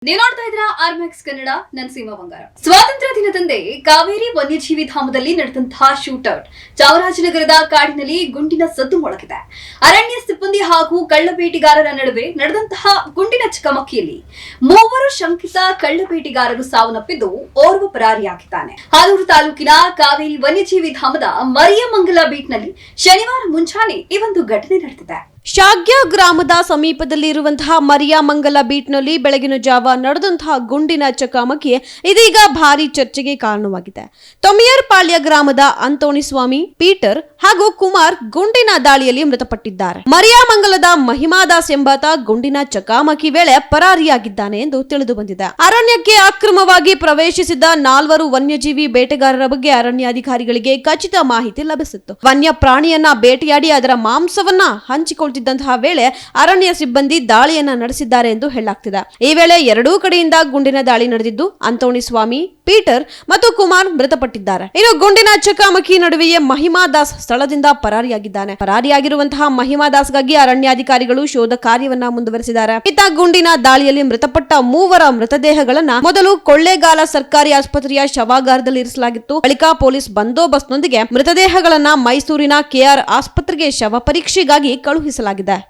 ನೀವು ನೋಡ್ತಾ ಇದ್ರ ಆರ್ಮ್ಯಾಕ್ಸ್ ಕನ್ನಡ ನನ್ನ ಸೀಮಾ ಬಂಗಾರ. ಸ್ವಾತಂತ್ರ್ಯ ದಿನದಂದೇ ಕಾವೇರಿ ವನ್ಯಜೀವಿ ಧಾಮದಲ್ಲಿ ನಡೆದಂತಹ ಶೂಟೌಟ್ ಚಾಮರಾಜನಗರದ ಕಾಡಿನಲ್ಲಿ ಗುಂಡಿನ ಸದ್ದು ಮೊಳಗಿದೆ. ಅರಣ್ಯ ಸಿಬ್ಬಂದಿ ಹಾಗೂ ಕಳ್ಳಬೇಟೆಗಾರರ ನಡುವೆ ನಡೆದಂತಹ ಗುಂಡಿನ ಚಕಮಕಿಯಲ್ಲಿ ಮೂವರು ಶಂಕಿತ ಕಳ್ಳಬೇಟೆಗಾರರು ಸಾವನ್ನಪ್ಪಿದ್ದು ಓರ್ವ ಪರಾರಿಯಾಗಿದ್ದಾನೆ. ಹಾಲೂರು ತಾಲೂಕಿನ ಕಾವೇರಿ ವನ್ಯಜೀವಿ ಧಾಮದ ಮರಿಯಮಂಗಲ ಬೀಟ್ನಲ್ಲಿ ಶನಿವಾರ ಮುಂಜಾನೆ ಈ ಒಂದು ಘಟನೆ ನಡೆದಿದೆ. ಶಾಗ್ಯ ಗ್ರಾಮದ ಸಮೀಪದಲ್ಲಿ ಇರುವಂತಹ ಮರಿಯಮಂಗಲ ಬೀಟ್ನಲ್ಲಿ ಬೆಳಗಿನ ಜಾವ ನಡೆದಂತಹ ಗುಂಡಿನ ಚಕಮಕಿ ಇದೀಗ ಭಾರಿ ಚರ್ಚೆಗೆ ಕಾರಣವಾಗಿದೆ. ತೊಮಿಯರ್ಪಾಳ್ಯ ಗ್ರಾಮದ ಅಂತೋಣಿಸ್ವಾಮಿ, ಪೀಟರ್ ಹಾಗೂ ಕುಮಾರ್ ಗುಂಡಿನ ದಾಳಿಯಲ್ಲಿ ಮೃತಪಟ್ಟಿದ್ದಾರೆ. ಮರಿಯಮಂಗಲದ ಮಹಿಮಾದಾಸ್ ಎಂಬಾತ ಗುಂಡಿನ ಚಕಮಕಿ ವೇಳೆ ಪರಾರಿಯಾಗಿದ್ದಾನೆ ಎಂದು ತಿಳಿದು ಬಂದಿದೆ. ಅರಣ್ಯಕ್ಕೆ ಅಕ್ರಮವಾಗಿ ಪ್ರವೇಶಿಸಿದ್ದ 4 ವನ್ಯಜೀವಿ ಬೇಟೆಗಾರರ ಬಗ್ಗೆ ಅರಣ್ಯಾಧಿಕಾರಿಗಳಿಗೆ ಖಚಿತ ಮಾಹಿತಿ ಲಭಿಸಿತ್ತು. ವನ್ಯ ಪ್ರಾಣಿಯನ್ನ ಬೇಟೆಯಾಡಿ ಅದರ ಮಾಂಸವನ್ನ ಹಂಚಿಕೊಳ್ತಿದ್ದಂತಹ ವೇಳೆ ಅರಣ್ಯ ಸಿಬ್ಬಂದಿ ದಾಳಿಯನ್ನ ನಡೆಸಿದ್ದಾರೆ ಎಂದು ಹೇಳಲಾಗ್ತಿದೆ. ಈ ವೇಳೆ ಎರಡೂ ಕಡೆಯಿಂದ ಗುಂಡಿನ ದಾಳಿ ನಡೆದಿದ್ದು ಅಂತೋಣಿಸ್ವಾಮಿ, ಪೀಟರ್ ಮತ್ತು ಕುಮಾರ್ ಮೃತಪಟ್ಟಿದ್ದಾರೆ. ಇನ್ನು ಗುಂಡಿನ ಚಕಮಕಿ ನಡುವೆಯೇ ಮಹಿಮಾದಾಸ್ ಸ್ಥಳದಿಂದ ಪರಾರಿಯಾಗಿದ್ದಾನೆ. ಪರಾರಿಯಾಗಿರುವಂತಹ ಮಹಿಮಾದಾಸ್ಗಾಗಿ ಅರಣ್ಯಾಧಿಕಾರಿಗಳು ಶೋಧ ಕಾರ್ಯವನ್ನ ಮುಂದುವರೆಸಿದ್ದಾರೆ. ಇತ್ತ ಗುಂಡಿನ ದಾಳಿಯಲ್ಲಿ ಮೃತಪಟ್ಟ 3 ಮೃತದೇಹಗಳನ್ನ ಮೊದಲು ಕೊಳ್ಳೇಗಾಲ ಸರ್ಕಾರಿ ಆಸ್ಪತ್ರೆಯ ಶವಾಗಾರದಲ್ಲಿ ಇರಿಸಲಾಗಿತ್ತು. ಬಳಿಕ ಪೊಲೀಸ್ ಬಂದೋಬಸ್ತ್ನೊಂದಿಗೆ ಮೃತದೇಹಗಳನ್ನ ಮೈಸೂರಿನ ಕೆಆರ್ ಆಸ್ಪತ್ರೆಗೆ ಶವ ಪರೀಕ್ಷೆಗಾಗಿ ಕಳುಹಿಸಲಾಗಿದೆ.